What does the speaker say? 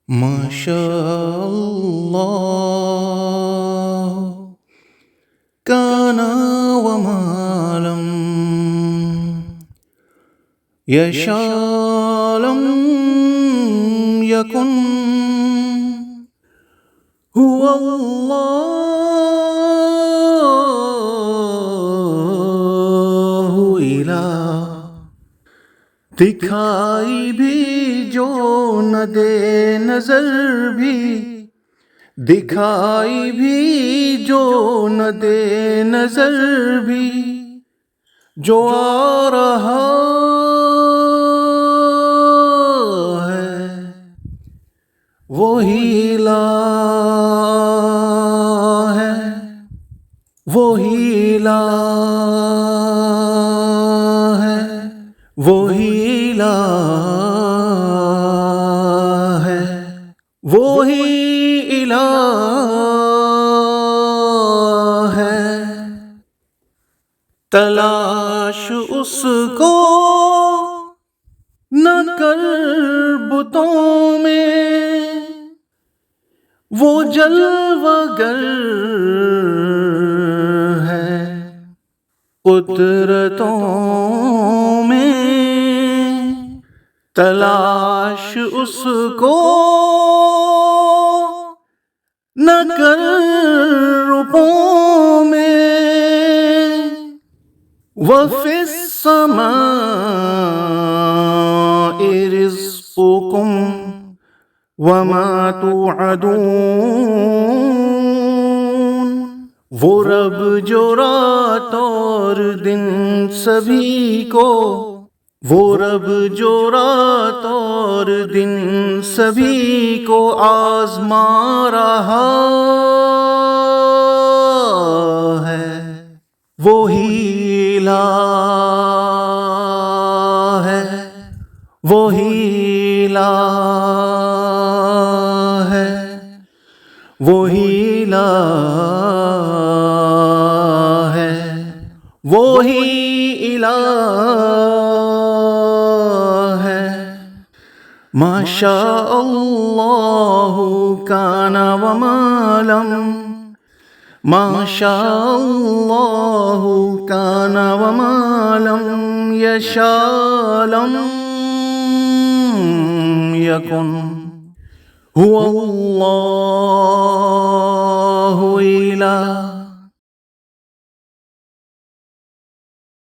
ما شاء الله كان وما لم يشاء لم يكن. هو اللہ الہ، دکھائی بھی جو نہ دے نظر بھی، دکھائی بھی جو نہ دے نظر بھی، جو آ رہا ہے وہی الہ ہے، وہی الہ ہے، وہی الہ ہے، وہی الہ ہے۔ تلاش اس کو نہ کر بتوں میں، وہ جلوہ گر ہے قدرتوں میں۔ تلاش اس کو نہ کر روپوں میں، وَفِي السَّمَاءِ رِزْقُكُمْ وَمَا تُوعَدُونَ۔ وہ رب جو رات اور دن سبھی کو، وہ رب جو رات اور دن سبھی کو آزما رہا ہے، وہی الہ ہے، وہی الہ ہے، وہی الہ ہے، وہی الہ ہے۔ ما شاء اللہ کان وما لم، ما شاء اللہ کان وما لم یشاء لم یکن۔ هو اللہ الہ